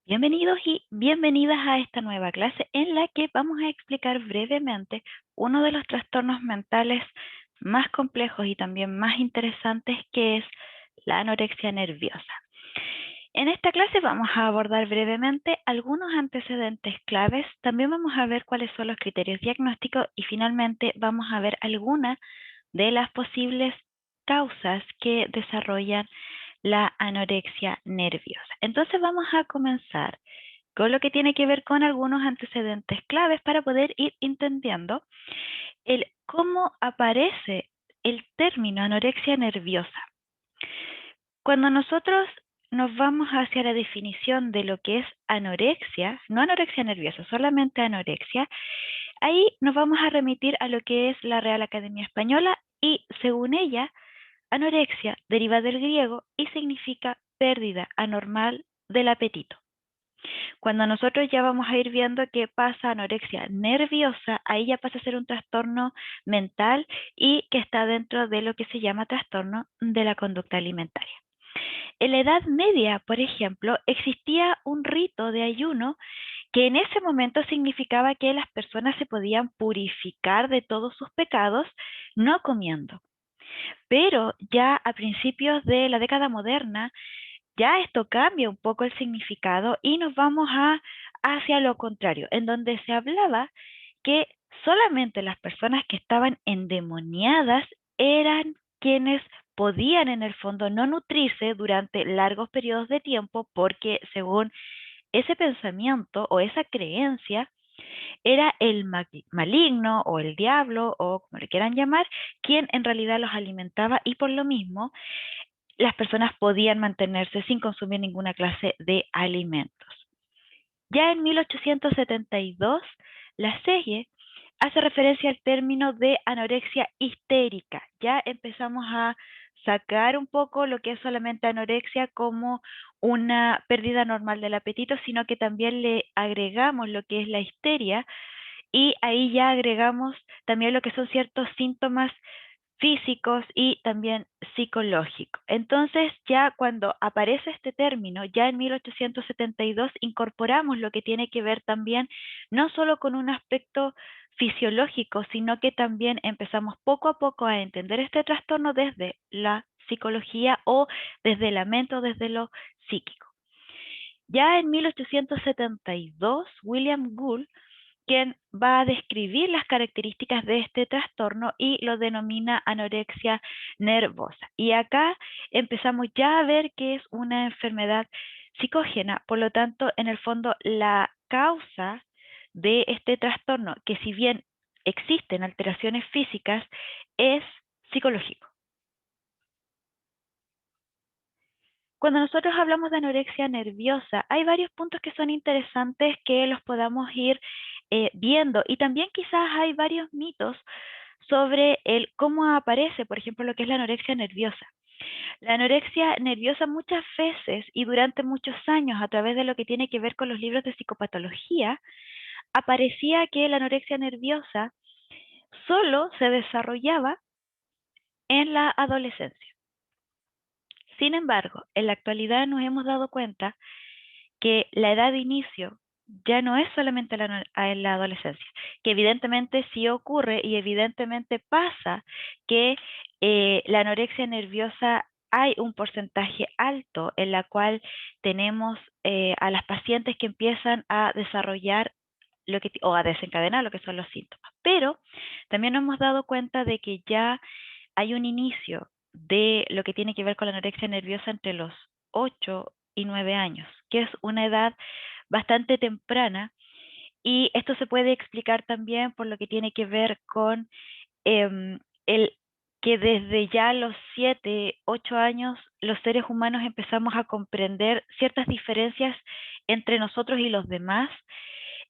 Bienvenidos y bienvenidas a esta nueva clase en la que vamos a explicar brevemente uno de los trastornos mentales más complejos y también más interesantes, que es la anorexia nerviosa. En esta clase vamos a abordar brevemente algunos antecedentes claves, también vamos a ver cuáles son los criterios diagnósticos y finalmente vamos a ver algunas de las posibles causas que desarrollan la anorexia nerviosa. Entonces vamos a comenzar con lo que tiene que ver con algunos antecedentes claves para poder ir entendiendo el cómo aparece el término anorexia nerviosa. Cuando nosotros nos vamos hacia la definición de lo que es anorexia, no anorexia nerviosa, solamente anorexia, ahí nos vamos a remitir a lo que es la Real Academia Española y según ella, anorexia deriva del griego y significa pérdida anormal del apetito. Cuando nosotros ya vamos a ir viendo que pasa anorexia nerviosa, ahí ya pasa a ser un trastorno mental y que está dentro de lo que se llama trastorno de la conducta alimentaria. En la Edad Media, por ejemplo, existía un rito de ayuno que en ese momento significaba que las personas se podían purificar de todos sus pecados no comiendo. Pero ya a principios de la década moderna, ya esto cambia un poco el significado y nos vamos hacia lo contrario, en donde se hablaba que solamente las personas que estaban endemoniadas eran quienes podían en el fondo no nutrirse durante largos periodos de tiempo porque según ese pensamiento o esa creencia era el maligno o el diablo o como le quieran llamar quien en realidad los alimentaba y por lo mismo las personas podían mantenerse sin consumir ninguna clase de alimentos. Ya en 1872, la SEGE hace referencia al término de anorexia histérica. Ya empezamos a sacar un poco lo que es solamente anorexia como una pérdida normal del apetito, sino que también le agregamos lo que es la histeria y ahí ya agregamos también lo que son ciertos síntomas físicos y también psicológicos. Entonces, ya cuando aparece este término, ya en 1872 incorporamos lo que tiene que ver también no solo con un aspecto fisiológico, sino que también empezamos poco a poco a entender este trastorno desde la psicología o desde la mente o desde lo psíquico. Ya en 1872, William Gould, quien va a describir las características de este trastorno y lo denomina anorexia nervosa. Y acá empezamos ya a ver que es una enfermedad psicógena, por lo tanto, en el fondo, la causa de este trastorno, que si bien existen alteraciones físicas, es psicológico. Cuando nosotros hablamos de anorexia nerviosa, hay varios puntos que son interesantes que los podamos ir viendo y también quizás hay varios mitos sobre el cómo aparece, por ejemplo, lo que es la anorexia nerviosa. La anorexia nerviosa muchas veces y durante muchos años, a través de lo que tiene que ver con los libros de psicopatología, aparecía que la anorexia nerviosa solo se desarrollaba en la adolescencia. Sin embargo, en la actualidad nos hemos dado cuenta que la edad de inicio ya no es solamente la adolescencia, que evidentemente sí ocurre y evidentemente pasa que la anorexia nerviosa hay un porcentaje alto en la cual tenemos a las pacientes que empiezan a desarrollar o a desencadenar lo que son los síntomas. Pero también nos hemos dado cuenta de que ya hay un inicio de lo que tiene que ver con la anorexia nerviosa entre los 8 y 9 años, que es una edad bastante temprana y esto se puede explicar también por lo que tiene que ver con el que desde ya los 7, 8 años los seres humanos empezamos a comprender ciertas diferencias entre nosotros y los demás,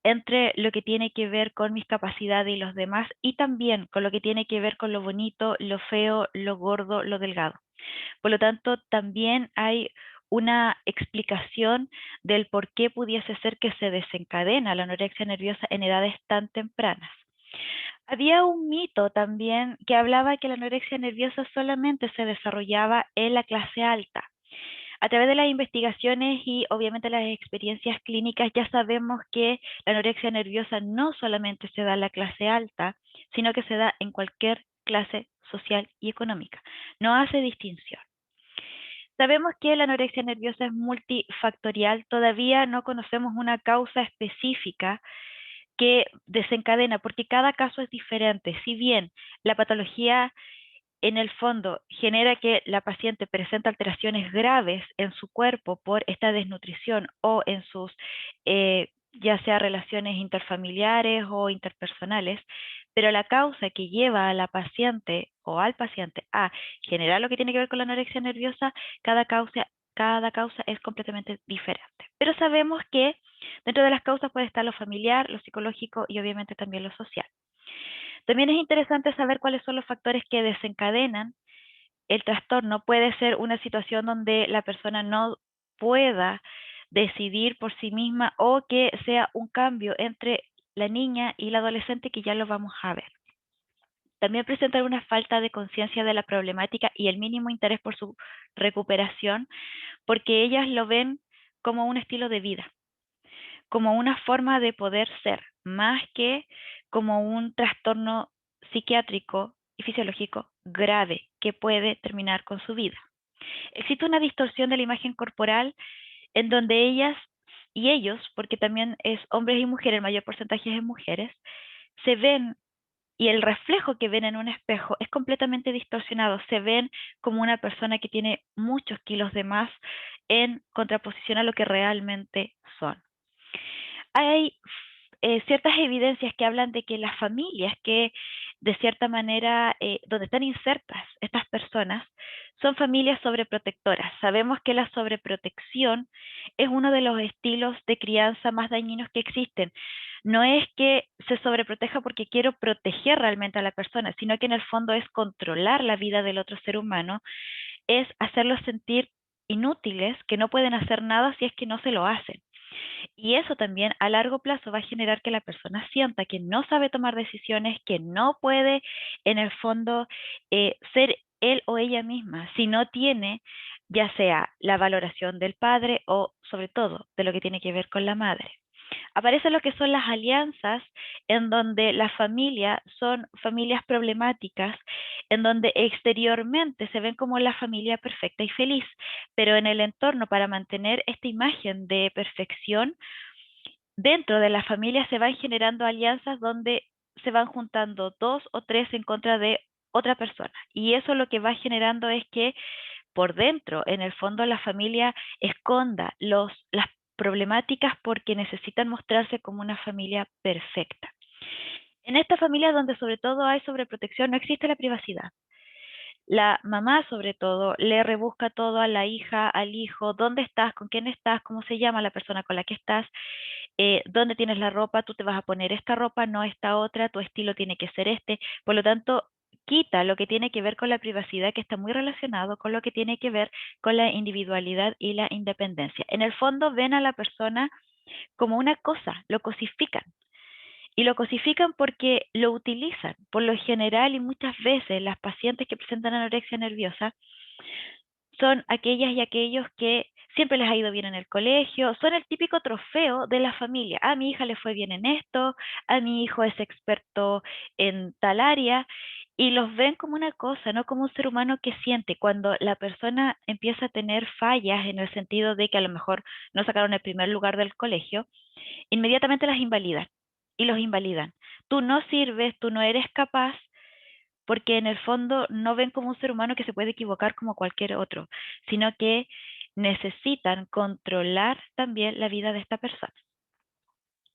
entre lo que tiene que ver con mis capacidades y los demás, y también con lo que tiene que ver con lo bonito, lo feo, lo gordo, lo delgado. Por lo tanto, también hay una explicación del por qué pudiese ser que se desencadena la anorexia nerviosa en edades tan tempranas. Había un mito también que hablaba que la anorexia nerviosa solamente se desarrollaba en la clase alta. A través de las investigaciones y obviamente las experiencias clínicas ya sabemos que la anorexia nerviosa no solamente se da en la clase alta, sino que se da en cualquier clase social y económica. No hace distinción. Sabemos que la anorexia nerviosa es multifactorial, todavía no conocemos una causa específica que desencadena, porque cada caso es diferente. Si bien la patología en el fondo genera que la paciente presenta alteraciones graves en su cuerpo por esta desnutrición o en sus, ya sea relaciones interfamiliares o interpersonales, pero la causa que lleva a la paciente o al paciente a generar lo que tiene que ver con la anorexia nerviosa, cada causa, cada causa es completamente diferente. Pero sabemos que dentro de las causas puede estar lo familiar, lo psicológico y obviamente también lo social. También es interesante saber cuáles son los factores que desencadenan el trastorno. Puede ser una situación donde la persona no pueda decidir por sí misma o que sea un cambio entre la niña y la adolescente que ya lo vamos a ver. También presenta una falta de conciencia de la problemática y el mínimo interés por su recuperación, porque ellas lo ven como un estilo de vida, como una forma de poder ser, más que como un trastorno psiquiátrico y fisiológico grave que puede terminar con su vida. Existe una distorsión de la imagen corporal en donde ellas y ellos, porque también es hombres y mujeres, el mayor porcentaje es en mujeres, se ven y el reflejo que ven en un espejo es completamente distorsionado. Se ven como una persona que tiene muchos kilos de más en contraposición a lo que realmente son. Hay ciertas evidencias que hablan de que las familias que de cierta manera, donde están insertas estas personas, son familias sobreprotectoras. Sabemos que la sobreprotección es uno de los estilos de crianza más dañinos que existen. No es que se sobreproteja porque quiero proteger realmente a la persona, sino que en el fondo es controlar la vida del otro ser humano, es hacerlos sentir inútiles, que no pueden hacer nada si es que no se lo hacen. Y eso también a largo plazo va a generar que la persona sienta que no sabe tomar decisiones, que no puede en el fondo ser él o ella misma si no tiene ya sea la valoración del padre o sobre todo de lo que tiene que ver con la madre. Aparecen lo que son las alianzas, en donde las familias son familias problemáticas, en donde exteriormente se ven como la familia perfecta y feliz, pero en el entorno para mantener esta imagen de perfección, dentro de la familia se van generando alianzas donde se van juntando dos o tres en contra de otra persona. Y eso lo que va generando es que por dentro, en el fondo, la familia esconda las problemáticas porque necesitan mostrarse como una familia perfecta. En esta familia donde sobre todo hay sobreprotección, no existe la privacidad. La mamá, sobre todo, le rebusca todo a la hija, al hijo, dónde estás, con quién estás, cómo se llama la persona con la que estás, dónde tienes la ropa, tú te vas a poner esta ropa, no esta otra, tu estilo tiene que ser este. Por lo tanto, quita lo que tiene que ver con la privacidad, que está muy relacionado con lo que tiene que ver con la individualidad y la independencia. En el fondo ven a la persona como una cosa, lo cosifican. Y lo cosifican porque lo utilizan. Por lo general y muchas veces las pacientes que presentan anorexia nerviosa son aquellas y aquellos que siempre les ha ido bien en el colegio, son el típico trofeo de la familia. A mi hija le fue bien en esto, a mi hijo es experto en tal área, y los ven como una cosa, no como un ser humano que siente. Cuando la persona empieza a tener fallas en el sentido de que a lo mejor no sacaron el primer lugar del colegio, inmediatamente las invalidan y los invalidan. Tú no sirves, tú no eres capaz, porque en el fondo no ven como un ser humano que se puede equivocar como cualquier otro, sino que necesitan controlar también la vida de esta persona.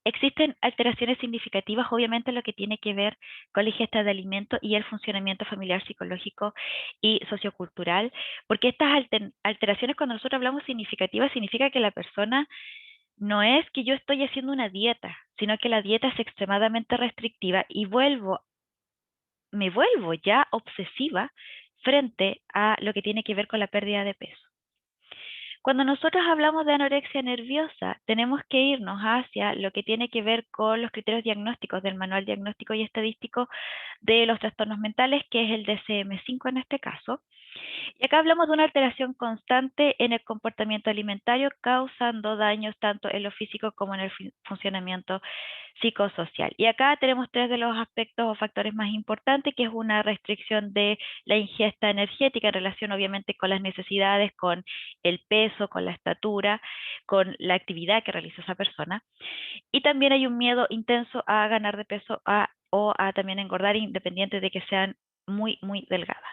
Existen alteraciones significativas, obviamente, lo que tiene que ver con la ingesta de alimentos y el funcionamiento familiar, psicológico y sociocultural, porque estas alteraciones, cuando nosotros hablamos significativas, significa que la persona no es que yo estoy haciendo una dieta, sino que la dieta es extremadamente restrictiva y me vuelvo ya obsesiva frente a lo que tiene que ver con la pérdida de peso. Cuando nosotros hablamos de anorexia nerviosa, tenemos que irnos hacia lo que tiene que ver con los criterios diagnósticos del Manual Diagnóstico y Estadístico de los Trastornos Mentales, que es el DSM-5 en este caso, Y acá hablamos de una alteración constante en el comportamiento alimentario, causando daños tanto en lo físico como en el funcionamiento psicosocial. Y acá tenemos tres de los aspectos o factores más importantes, que es una restricción de la ingesta energética en relación obviamente con las necesidades, con el peso, con la estatura, con la actividad que realiza esa persona. Y también hay un miedo intenso a ganar de peso o a también engordar, independiente de que sean muy, muy delgadas.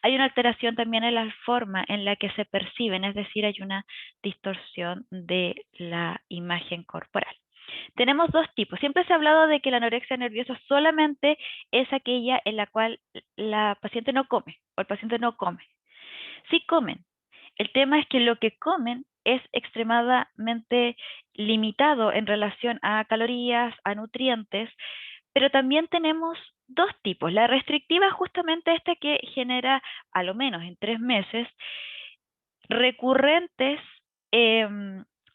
Hay una alteración también en la forma en la que se perciben, es decir, hay una distorsión de la imagen corporal. Tenemos dos tipos. Siempre se ha hablado de que la anorexia nerviosa solamente es aquella en la cual la paciente no come o el paciente no come. Sí comen. El tema es que lo que comen es extremadamente limitado en relación a calorías, a nutrientes, pero también tenemos dos tipos. La restrictiva, justamente esta que genera, a lo menos en 3 meses, recurrentes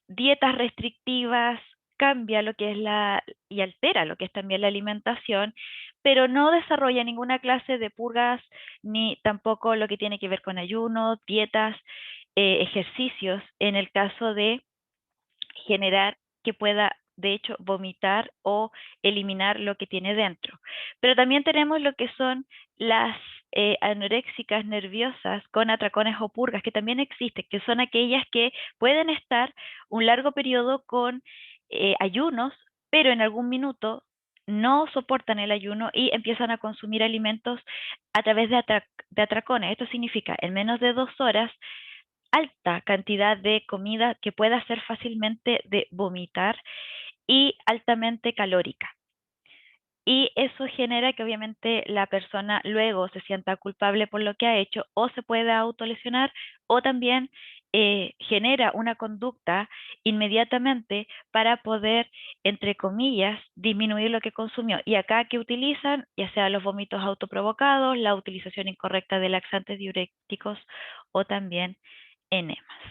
dietas restrictivas, cambia lo que es y altera lo que es también la alimentación, pero no desarrolla ninguna clase de purgas ni tampoco lo que tiene que ver con ayuno, dietas, ejercicios, en el caso de generar que pueda, de hecho, vomitar o eliminar lo que tiene dentro. Pero también tenemos lo que son las anoréxicas nerviosas con atracones o purgas, que también existen, que son aquellas que pueden estar un largo periodo con ayunos, pero en algún minuto no soportan el ayuno y empiezan a consumir alimentos a través de atracones. Esto significa en menos de 2 horas alta cantidad de comida que pueda ser fácilmente de vomitar y altamente calórica. Y eso genera que obviamente la persona luego se sienta culpable por lo que ha hecho o se pueda autolesionar o también genera una conducta inmediatamente para poder, entre comillas, disminuir lo que consumió. Y acá que utilizan, ya sea los vómitos autoprovocados, la utilización incorrecta de laxantes diuréticos o también enemas.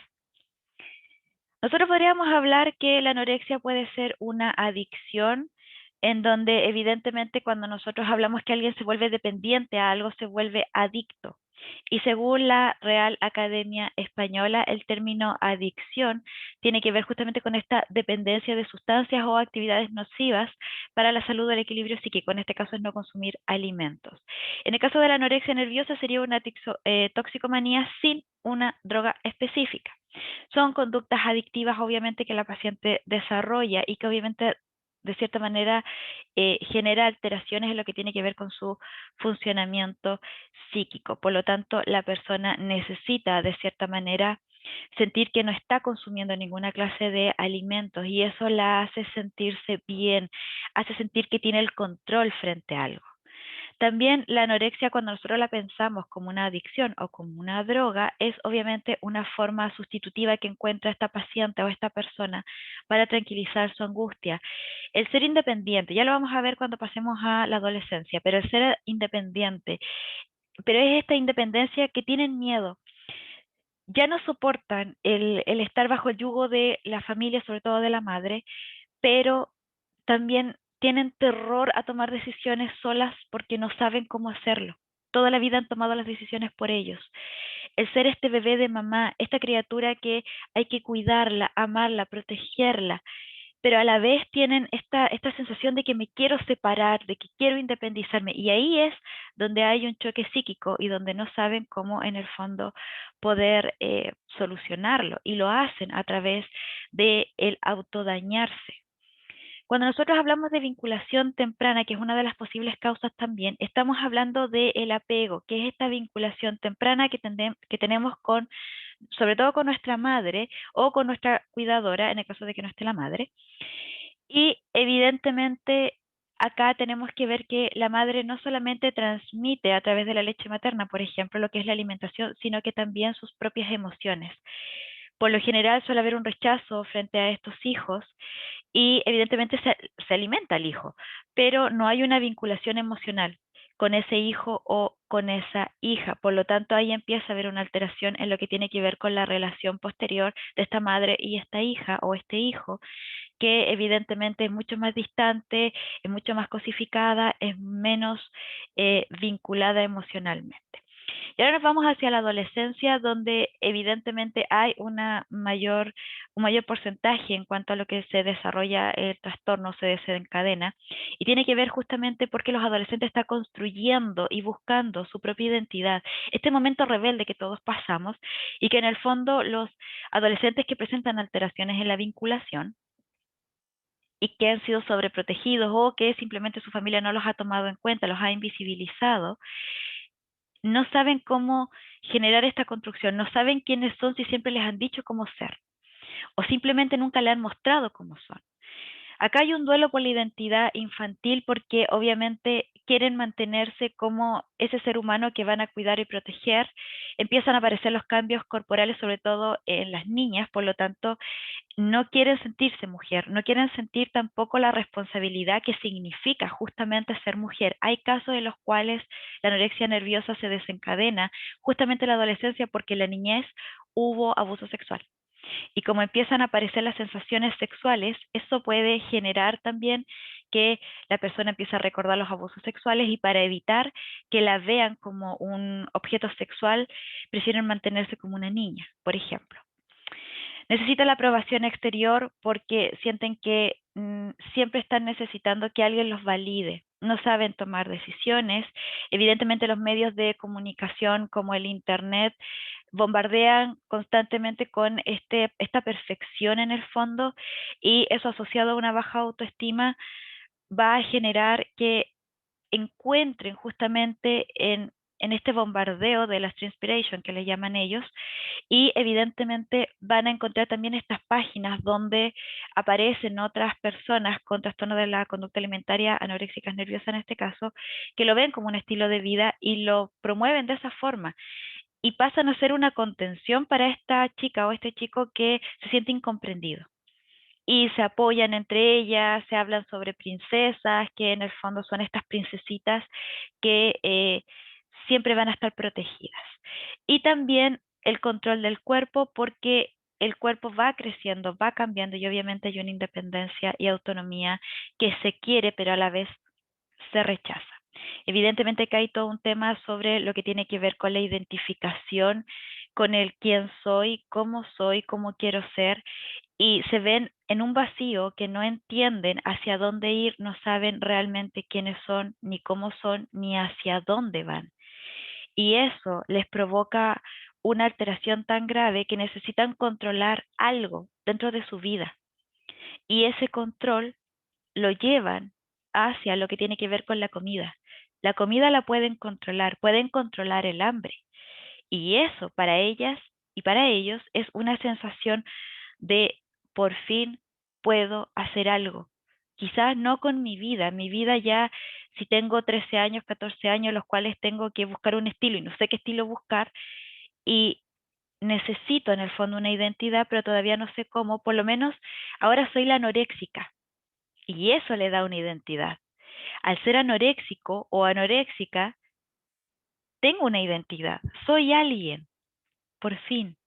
Nosotros podríamos hablar que la anorexia puede ser una adicción en donde evidentemente cuando nosotros hablamos que alguien se vuelve dependiente a algo, se vuelve adicto. Y según la Real Academia Española, el término adicción tiene que ver justamente con esta dependencia de sustancias o actividades nocivas para la salud o el equilibrio psíquico. En este caso es no consumir alimentos. En el caso de la anorexia nerviosa sería una toxicomanía sin una droga específica. Son conductas adictivas, obviamente, que la paciente desarrolla y que obviamente de cierta manera genera alteraciones en lo que tiene que ver con su funcionamiento psíquico. Por lo tanto, la persona necesita de cierta manera sentir que no está consumiendo ninguna clase de alimentos y eso la hace sentirse bien, hace sentir que tiene el control frente a algo. También la anorexia, cuando nosotros la pensamos como una adicción o como una droga, es obviamente una forma sustitutiva que encuentra esta paciente o esta persona para tranquilizar su angustia. El ser independiente, ya lo vamos a ver cuando pasemos a la adolescencia, pero el ser independiente, pero es esta independencia que tienen miedo, ya no soportan el estar bajo el yugo de la familia, sobre todo de la madre, pero también tienen terror a tomar decisiones solas porque no saben cómo hacerlo. Toda la vida han tomado las decisiones por ellos. El ser este bebé de mamá, esta criatura que hay que cuidarla, amarla, protegerla, pero a la vez tienen esta sensación de que me quiero separar, de que quiero independizarme. Y ahí es donde hay un choque psíquico y donde no saben cómo en el fondo poder solucionarlo. Y lo hacen a través de el autodañarse. Cuando nosotros hablamos de vinculación temprana, que es una de las posibles causas también, estamos hablando del apego, que es esta vinculación temprana que tenemos con, sobre todo con nuestra madre o con nuestra cuidadora, en el caso de que no esté la madre. Y evidentemente acá tenemos que ver que la madre no solamente transmite a través de la leche materna, por ejemplo, lo que es la alimentación, sino que también sus propias emociones. Por lo general suele haber un rechazo frente a estos hijos y evidentemente se alimenta al hijo, pero no hay una vinculación emocional con ese hijo o con esa hija. Por lo tanto, ahí empieza a haber una alteración en lo que tiene que ver con la relación posterior de esta madre y esta hija o este hijo, que evidentemente es mucho más distante, es mucho más cosificada, es menos vinculada emocionalmente. Y ahora nos vamos hacia la adolescencia, donde evidentemente hay un mayor porcentaje en cuanto a lo que se desarrolla el trastorno, se desencadena, y tiene que ver justamente porque los adolescentes están construyendo y buscando su propia identidad. Este momento rebelde que todos pasamos y que en el fondo los adolescentes que presentan alteraciones en la vinculación y que han sido sobreprotegidos o que simplemente su familia no los ha tomado en cuenta, los ha invisibilizado, no saben cómo generar esta construcción, no saben quiénes son si siempre les han dicho cómo ser, o simplemente nunca le han mostrado cómo son. Acá hay un duelo por la identidad infantil porque obviamente quieren mantenerse como ese ser humano que van a cuidar y proteger. Empiezan a aparecer los cambios corporales, sobre todo en las niñas, por lo tanto, no quieren sentirse mujer, no quieren sentir tampoco la responsabilidad que significa justamente ser mujer. Hay casos en los cuales la anorexia nerviosa se desencadena justamente en la adolescencia porque en la niñez hubo abuso sexual. Y como empiezan a aparecer las sensaciones sexuales, eso puede generar también que la persona empiece a recordar los abusos sexuales y para evitar que la vean como un objeto sexual, prefieren mantenerse como una niña, por ejemplo. Necesitan la aprobación exterior porque sienten que siempre están necesitando que alguien los valide. No saben tomar decisiones. Evidentemente los medios de comunicación como el Internet bombardean constantemente con esta perfección en el fondo y eso asociado a una baja autoestima va a generar que encuentren justamente en este bombardeo de la transpiration que le llaman ellos, y evidentemente van a encontrar también estas páginas donde aparecen otras personas con trastorno de la conducta alimentaria, anoréxicas nerviosas en este caso, que lo ven como un estilo de vida y lo promueven de esa forma. Y pasan a ser una contención para esta chica o este chico que se siente incomprendido y se apoyan entre ellas, se hablan sobre princesas, que en el fondo son estas princesitas que siempre van a estar protegidas. Y también el control del cuerpo, porque el cuerpo va creciendo, va cambiando y obviamente hay una independencia y autonomía que se quiere, pero a la vez se rechaza. Evidentemente que hay todo un tema sobre lo que tiene que ver con la identificación, con el quién soy, cómo quiero ser, y se ven en un vacío que no entienden hacia dónde ir, no saben realmente quiénes son, ni cómo son, ni hacia dónde van. Y eso les provoca una alteración tan grave que necesitan controlar algo dentro de su vida. Y ese control lo llevan hacia lo que tiene que ver con la comida. La comida la pueden controlar el hambre. Y eso para ellas y para ellos es una sensación de por fin puedo hacer algo. Quizás no con mi vida ya, si tengo 13 años, 14 años, los cuales tengo que buscar un estilo y no sé qué estilo buscar y necesito en el fondo una identidad, pero todavía no sé cómo, por lo menos ahora soy la anoréxica y eso le da una identidad. Al ser anoréxico o anoréxica, tengo una identidad, soy alguien, por fin.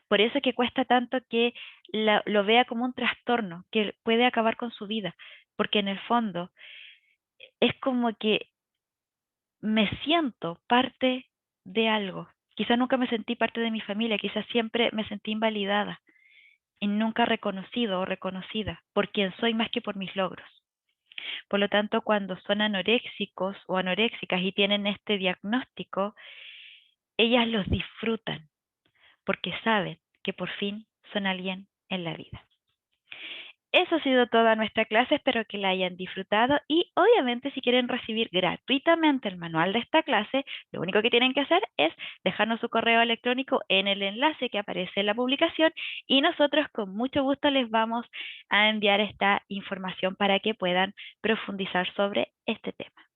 Por eso es que cuesta tanto que lo vea como un trastorno, que puede acabar con su vida, porque en el fondo es como que me siento parte de algo. Quizás nunca me sentí parte de mi familia, quizás siempre me sentí invalidada y nunca reconocido o reconocida por quien soy más que por mis logros. Por lo tanto, cuando son anoréxicos o anoréxicas y tienen este diagnóstico, ellas los disfrutan porque saben que por fin son alguien en la vida. Eso ha sido toda nuestra clase, espero que la hayan disfrutado y obviamente si quieren recibir gratuitamente el manual de esta clase, lo único que tienen que hacer es dejarnos su correo electrónico en el enlace que aparece en la publicación y nosotros con mucho gusto les vamos a enviar esta información para que puedan profundizar sobre este tema.